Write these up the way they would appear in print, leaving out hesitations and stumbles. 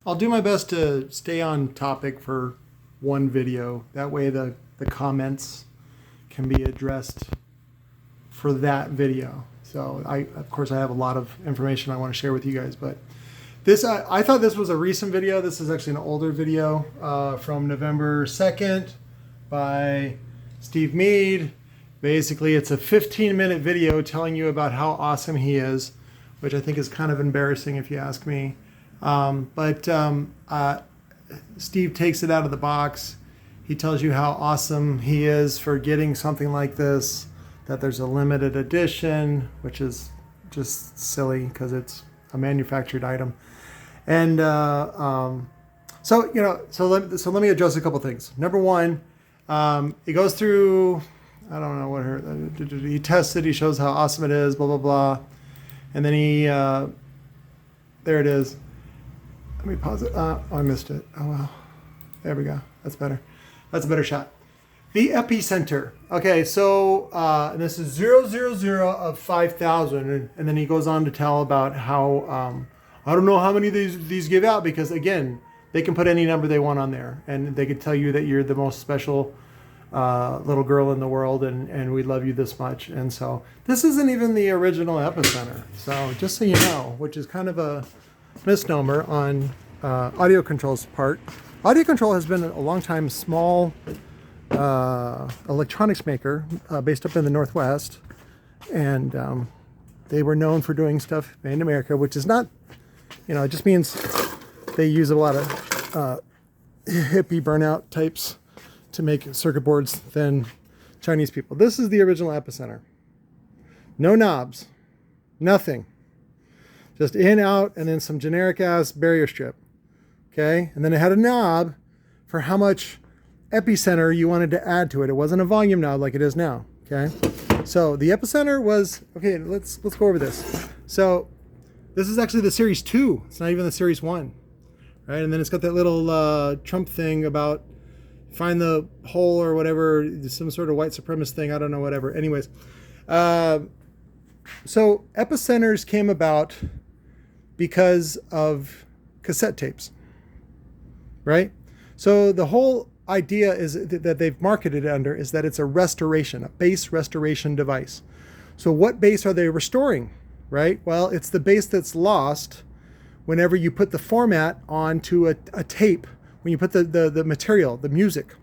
I'll do my best to stay on topic for one video. That way the comments can be addressed for that video. So of course I have a lot of information I want to share with you guys, but this, I thought this was a recent video. This is actually an older video from November 2nd by Steve Mead. Basically, it's a 15-minute video telling you about how awesome he is, which I think is kind of embarrassing if you ask me. Steve takes it out of the box. He tells you how awesome he is for getting something like this, that there's a limited edition, which is just silly because it's a manufactured item. And so let me address a couple things. Number one, he goes through, I don't know what he tests it, he shows how awesome it is, blah, blah, blah. And then he, there it is. Let me pause it. Oh, I missed it. Oh, well. There we go. That's better. That's a better shot. The Epicenter. Okay, so this is 000 of 5,000. And then he goes on to tell about how, I don't know how many of these give out, because, again, they can put any number they want on there. And they could tell you that you're the most special little girl in the world, and we love you this much. And so this isn't even the original Epicenter. So just so you know, which is kind of a misnomer on Audio Control's part. Audio Control has been a long time small electronics maker based up in the Northwest, and they were known for doing stuff made in America, which is not, it just means they use a lot of hippie burnout types to make circuit boards than Chinese people. This is the original Epicenter. No knobs, nothing. Just in, out, and then some generic ass barrier strip. Okay, and then it had a knob for how much Epicenter you wanted to add to it. It wasn't a volume knob like it is now. Okay, so the Epicenter was, okay, let's go over this. So this is actually the Series 2. It's not even the Series 1. Right, and then it's got that little Trump thing about find the hole or whatever, some sort of white supremacist thing, I don't know, whatever. Anyways, so Epicenters came about because of cassette tapes, right? So the whole idea is that they've marketed it under is that it's a restoration, a bass restoration device. So what bass are they restoring, right? Well, it's the bass that's lost whenever you put the format onto a tape, when you put the material, the music,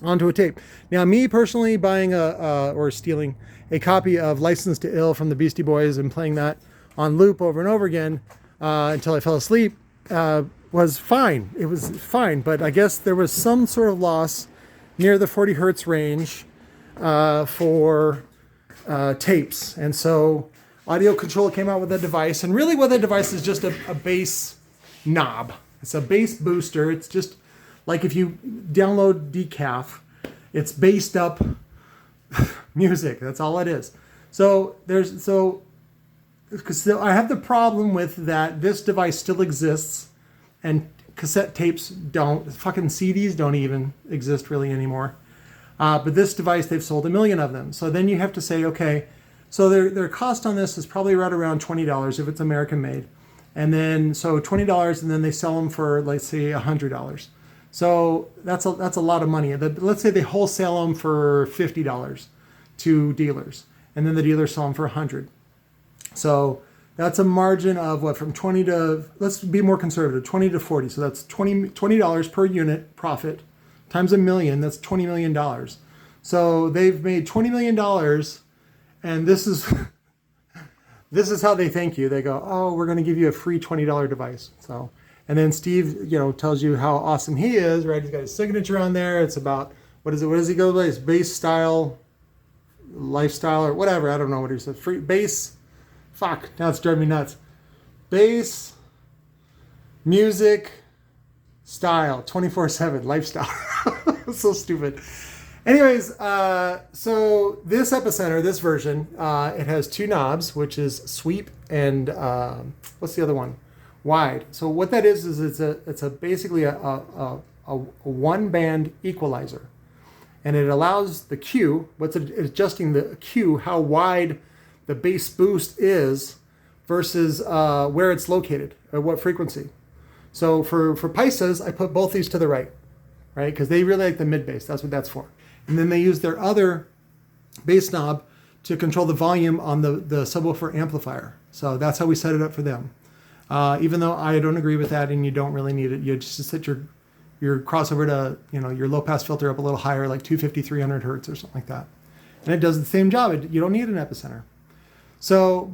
onto a tape. Now, me personally buying or stealing a copy of License to Ill from the Beastie Boys and playing that on loop over and over again until I fell asleep was fine. It was fine, but I guess there was some sort of loss near the 40 hertz range for tapes. And so Audio Control came out with a device, and really what that device is just a bass knob. It's a bass booster. It's just like if you download decaf, it's bassed up music. That's all it is. So I have the problem with that this device still exists and cassette tapes don't. Fucking CDs don't even exist really anymore. But this device, they've sold 1 million of them. So then you have to say, okay, so their cost on this is probably right around $20 if it's American made. And then, so $20, and then they sell them for, let's say, $100. So that's a lot of money. Let's say they wholesale them for $50 to dealers, and then the dealers sell them for $100. So that's a margin of what, from 20 to, let's be more conservative, 20 to 40. So that's $20 per unit profit times 1 million. That's $20 million. So they've made $20 million, and this is how they thank you. They go, oh, we're going to give you a free $20 device. So, and then Steve, tells you how awesome he is, right? He's got his signature on there. It's about, what is it? What does he go by? It's bass style, lifestyle, or whatever. I don't know what he said. Free bass. Fuck. Now it's driving me nuts. Bass, music, style, 24/7 lifestyle. So stupid. Anyways, so this Epicenter, this version, it has 2 knobs, which is sweep and what's the other one? Wide. So what that is it's basically a 1-band equalizer, and it allows the Q. What's it adjusting the Q? How wide the bass boost is versus where it's located, at what frequency. So for Paisas, I put both these to the right, right? Because they really like the mid bass. That's what that's for. And then they use their other bass knob to control the volume on the subwoofer amplifier. So that's how we set it up for them. Even though I don't agree with that and you don't really need it, you just set your crossover to, your low pass filter up a little higher, like 250, 300 hertz or something like that. And it does the same job. You don't need an Epicenter. So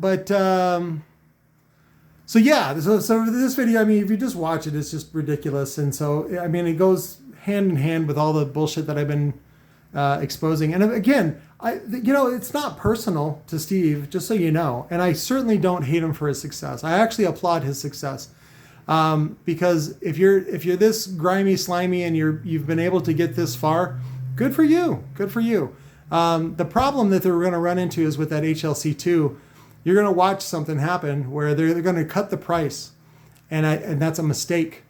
yeah, so this video, I mean, if you just watch it, it's just ridiculous. And so, I mean, it goes hand in hand with all the bullshit that I've been exposing. And again, it's not personal to Steve, just so you know. And I certainly don't hate him for his success. I actually applaud his success. Because if you're this grimy, slimy, and you've been able to get this far, good for you. Good for you. The problem that they're going to run into is with that HLC2, you're going to watch something happen where they're going to cut the price, and that's a mistake.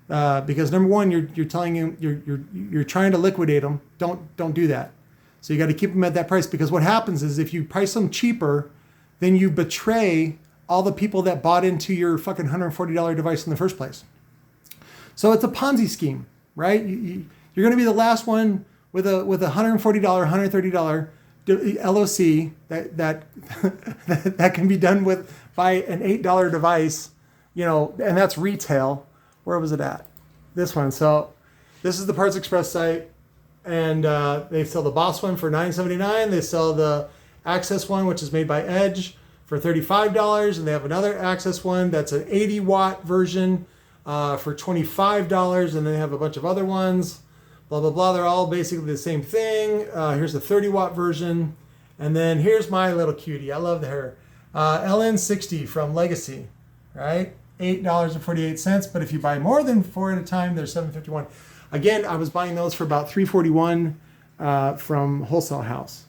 Because number one, you're telling him you're trying to liquidate them. Don't do that. So you got to keep them at that price, because what happens is if you price them cheaper, then you betray all the people that bought into your fucking $140 device in the first place. So it's a Ponzi scheme, right? You're going to be the last one with a $140, $130 LOC that can be done by an $8 device, and that's retail. Where was it at? This one. So this is the Parts Express site, and they sell the Boss one for $9.79. They sell the Access one, which is made by Edge, for $35, and they have another Access one that's an 80-watt version for $25, and then they have a bunch of other ones, blah, blah, blah. They're all basically the same thing. Here's the 30-watt version, and then here's my little cutie. I love her. LN60 from Legacy, right? $8.48, but if you buy more than 4 at a time, they're $7.51. Again, I was buying those for about $3.41 from Wholesale House.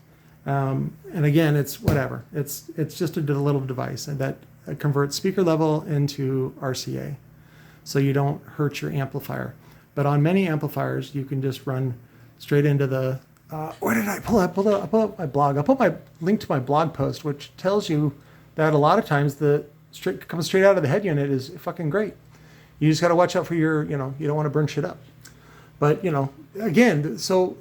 And again, it's whatever. It's just a little device that converts speaker level into RCA, so you don't hurt your amplifier. But on many amplifiers, you can just run straight into the. Where did I pull up my blog? I'll put my link to my blog post, which tells you that a lot of times the comes straight out of the head unit is fucking great. You just got to watch out for your, you don't want to burn shit up. But again, so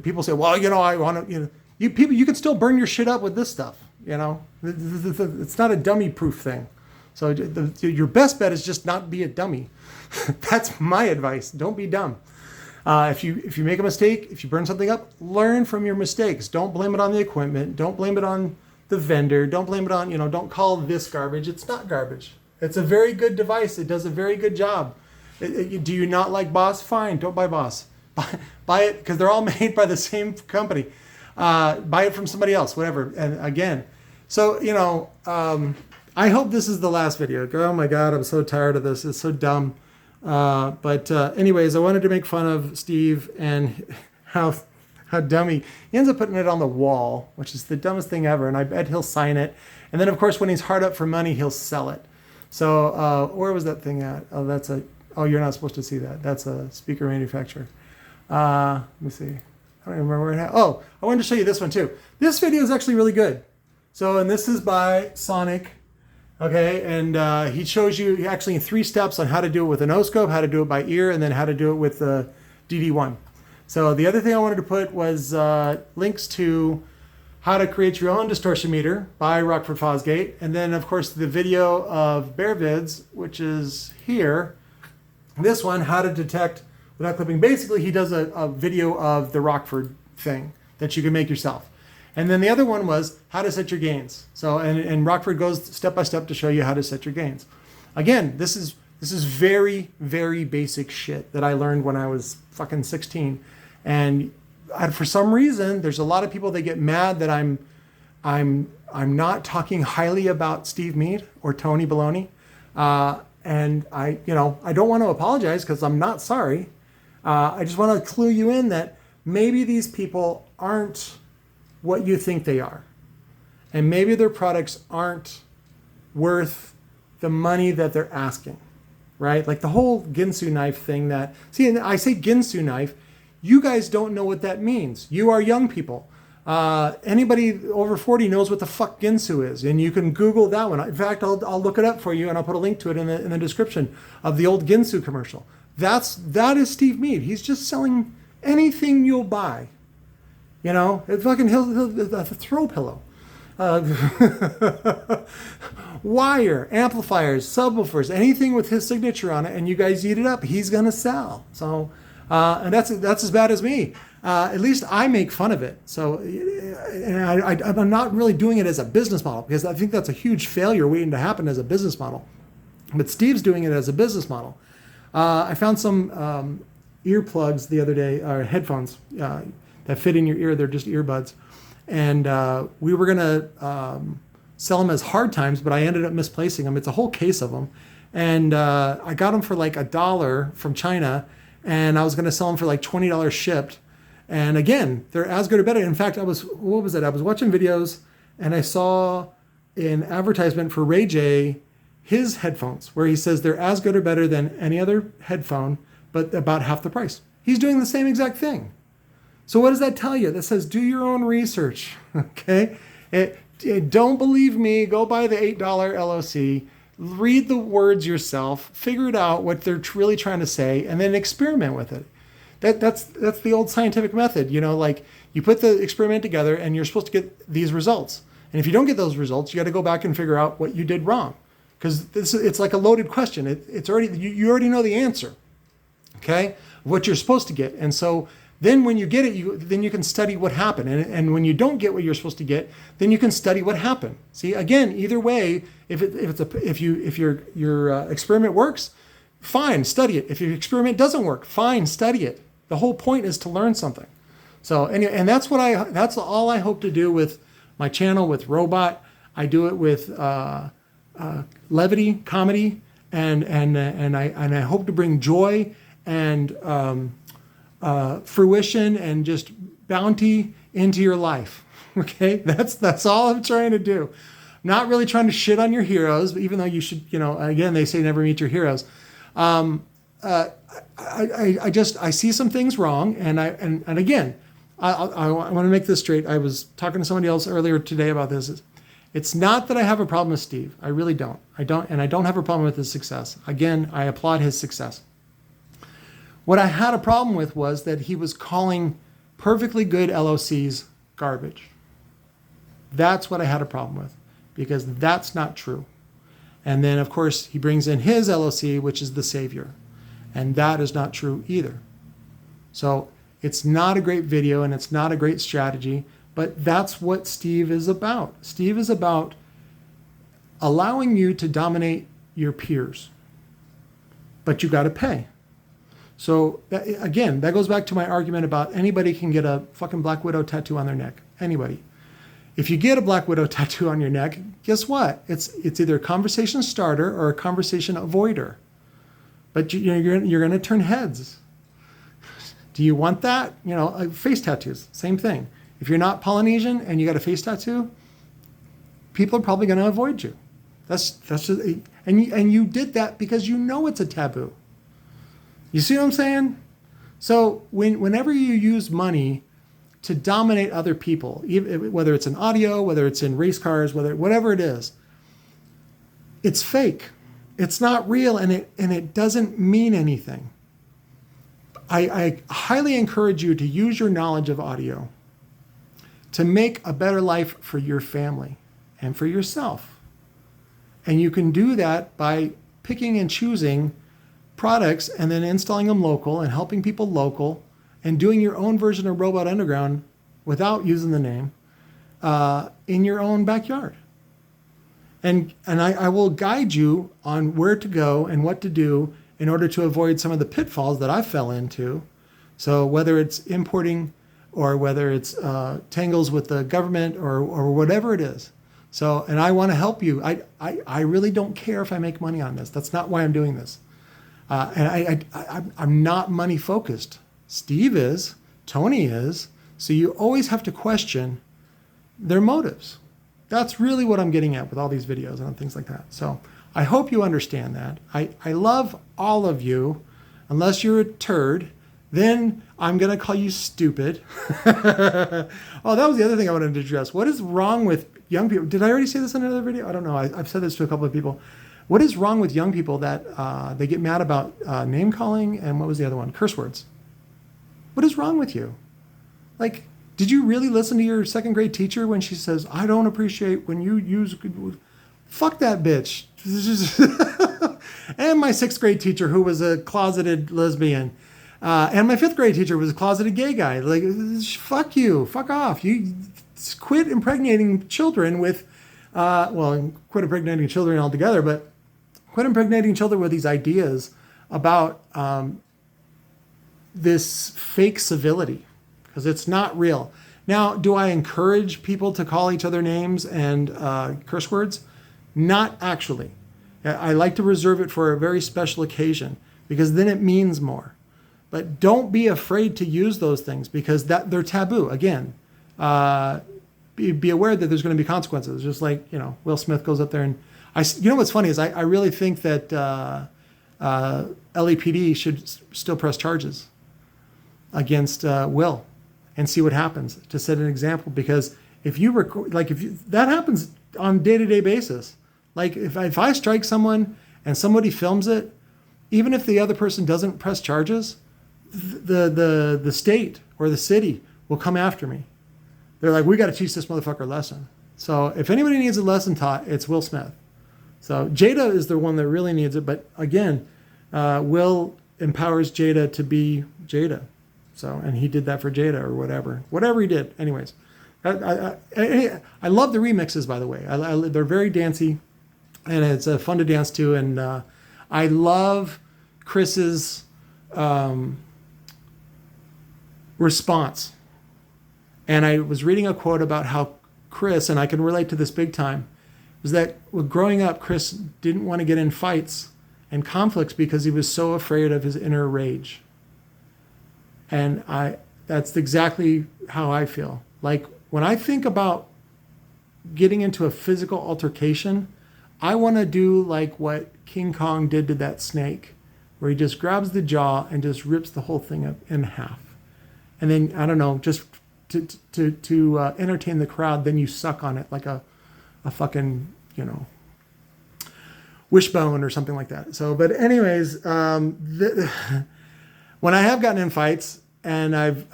people say, well, I want to, you can still burn your shit up with this stuff. It's not a dummy-proof thing. So your best bet is just not be a dummy. That's my advice. Don't be dumb. If you make a mistake, if you burn something up, learn from your mistakes. Don't blame it on the equipment. Don't blame it on the vendor. Don't blame it on, don't call this garbage. It's not garbage. It's a very good device. It does a very good job. Do you not like Boss? Fine, don't buy Boss. Buy it because they're all made by the same company. Buy it from somebody else, whatever. And again, so, I hope this is the last video. Oh my God, I'm so tired of this. It's so dumb. But anyways, I wanted to make fun of Steve and how dumb he ends up putting it on the wall, which is the dumbest thing ever. And I bet he'll sign it. And then, of course, when he's hard up for money, he'll sell it. So where was that thing at? Oh, you're not supposed to see that. That's a speaker manufacturer. Let me see. I don't even remember where it had. Oh, I wanted to show you this one too. This video is actually really good. So, and this is by Sonic. Okay, and he shows you actually in 3 steps on how to do it with an O-scope, how to do it by ear, and then how to do it with the DD1. So the other thing I wanted to put was links to how to create your own distortion meter by Rockford Fosgate, and then of course the video of Bear Vids, which is here. This one, how to detect without clipping. Basically, he does a video of the Rockford thing that you can make yourself. And then the other one was how to set your gains. So, and Rockford goes step by step to show you how to set your gains. Again, this is very, very basic shit that I learned when I was fucking 16. And for some reason, there's a lot of people that get mad that I'm not talking highly about Steve Mead or Tony Baloney. And I don't want to apologize because I'm not sorry. I just want to clue you in that maybe these people aren't what you think they are. And maybe their products aren't worth the money that they're asking, right? Like the whole Ginsu knife thing and I say Ginsu knife, you guys don't know what that means. You are young people. Anybody over 40 knows what the fuck Ginsu is, and you can Google that one. In fact, I'll look it up for you, and I'll put a link to it in the description of the old Ginsu commercial. That is Steve Mead. He's just selling anything you'll buy. You know, it's fucking he'll a throw pillow, wire, amplifiers, subwoofers, anything with his signature on it, and you guys eat it up. He's gonna sell. So, and that's as bad as me. At least I make fun of it. So, and I'm not really doing it as a business model, because I think that's a huge failure waiting to happen as a business model. But Steve's doing it as a business model. I found some earplugs the other day, or headphones that fit in your ear. They're just earbuds. And we were going to sell them as hard times, but I ended up misplacing them. It's a whole case of them. And I got them for like $1 from China, and I was going to sell them for like $20 shipped. And again, they're as good or better. In fact, I was watching videos, and I saw an advertisement for Ray J, his headphones, where he says they're as good or better than any other headphone, but about half the price. He's doing the same exact thing. So what does that tell you? That says do your own research, okay? Don't believe me, go buy the $8 LOC, read the words yourself, figure it out what they're really trying to say, and then experiment with it. That's the old scientific method. You know, like you put the experiment together and you're supposed to get these results. And if you don't get those results, you got to go back and figure out what you did wrong. Because it's like a loaded question. It's already, you already know the answer, okay, what you're supposed to get. And so then when you get it, then you can study what happened. And when you don't get what you're supposed to get, then you can study what happened. See, again, either way, if your experiment works, fine, study it. If your experiment doesn't work, fine, study it. The whole point is to learn something. So anyway, and that's all I hope to do with my channel, with Robot. I do it with levity, comedy, and I hope to bring joy and fruition and just bounty into your life. Okay, that's all I'm trying to do. Not really trying to shit on your heroes, even though you should. You know, again, they say never meet your heroes. I see some things wrong, and again, I want to make this straight. I was talking to somebody else earlier today about this. It's not that I have a problem with Steve. I really don't. I don't have a problem with his success. Again, I applaud his success. What I had a problem with was that he was calling perfectly good LOCs garbage. That's what I had a problem with, because that's not true. And then, of course, he brings in his LOC, which is the savior. And that is not true either. So it's not a great video, and it's not a great strategy, but that's what Steve is about. Steve is about allowing you to dominate your peers, but you got to pay. So again, that goes back to my argument about anybody can get a fucking Black Widow tattoo on their neck. Anybody. If you get a Black Widow tattoo on your neck, guess what? It's either a conversation starter or a conversation avoider. But you're going to turn heads. Do you want that? You know, face tattoos, same thing. If you're not Polynesian and you got a face tattoo, people are probably going to avoid you. That's just, and you did that because you know it's a taboo. You see what I'm saying? So whenever you use money to dominate other people, whether it's in audio, whether it's in race cars, whatever it is, it's fake. It's not real, and it doesn't mean anything. I highly encourage you to use your knowledge of audio to make a better life for your family and for yourself. And you can do that by picking and choosing products and then installing them local and helping people local and doing your own version of Robot Underground without using the name in your own backyard. And I will guide you on where to go and what to do in order to avoid some of the pitfalls that I fell into. So whether it's importing or whether it's tangles with the government or whatever it is. So, and I want to help you. I really don't care if I make money on this. That's not why I'm doing this. And I'm not money focused. Steve is, Tony is. So you always have to question their motives. That's really what I'm getting at with all these videos and things like that. So I hope you understand that. I love all of you, unless you're a turd then I'm going to call you stupid. Oh, that was the other thing I wanted to address. What is wrong with young people? Did I already say this in another video? I don't know. I've said this to a couple of people. What is wrong with young people that they get mad about name calling and what was the other one? Curse words. What is wrong with you? Like, did you really listen to your second grade teacher when she says, I don't appreciate when you use... Fuck that bitch. And my sixth grade teacher who was a closeted lesbian. And my fifth grade teacher was a closeted gay guy. Like, fuck you. Fuck off. You quit impregnating children with... quit impregnating children altogether, but quit impregnating children with these ideas about this fake civility, because it's not real. Now, do I encourage people to call each other names and curse words? Not actually. I like to reserve it for a very special occasion, because then it means more. But don't be afraid to use those things, because they're taboo. Again, be aware that there's going to be consequences. Just like, Will Smith goes up there and what's funny is I really think that LAPD should still press charges against Will and see what happens, to set an example. Because if you record, that happens on day-to-day basis. Like if I strike someone and somebody films it, even if the other person doesn't press charges, the state or the city will come after me. They're like, we got to teach this motherfucker a lesson. So if anybody needs a lesson taught, it's Will Smith. So Jada is the one that really needs it. But again, Will empowers Jada to be Jada. So, and he did that for Jada or whatever he did. Anyways, I love the remixes, by the way. They're very dancey, and it's fun to dance to. And I love Chris's response. And I was reading a quote about how Chris, and I can relate to this big time, was that growing up, Chris didn't want to get in fights and conflicts because he was so afraid of his inner rage. And that's exactly how I feel. Like when I think about getting into a physical altercation, I want to do like what King Kong did to that snake, where he just grabs the jaw and just rips the whole thing up in half. And then, I don't know, just to entertain the crowd, then you suck on it like a fucking, wishbone or something like that. So, but anyways, when I have gotten in fights and I've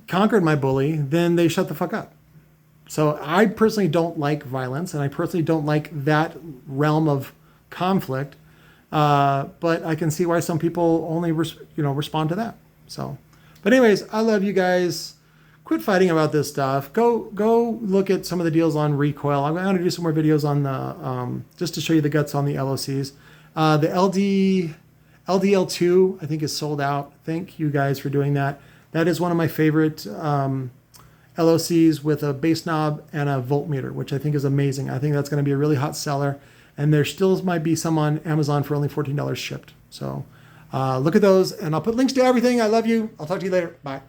conquered my bully, then they shut the fuck up. So I personally don't like violence, and I personally don't like that realm of conflict. But I can see why some people only respond to that. So, but anyways, I love you guys. Quit fighting about this stuff. Go look at some of the deals on Recoil. I'm going to do some more videos on the just to show you the guts on the LOCs. The LDL2 I think is sold out. Thank you guys for doing that. That is one of my favorite LOCs with a bass knob and a voltmeter, which I think is amazing. I think that's going to be a really hot seller. And there still might be some on Amazon for only $14 shipped. So look at those, and I'll put links to everything. I love you. I'll talk to you later. Bye.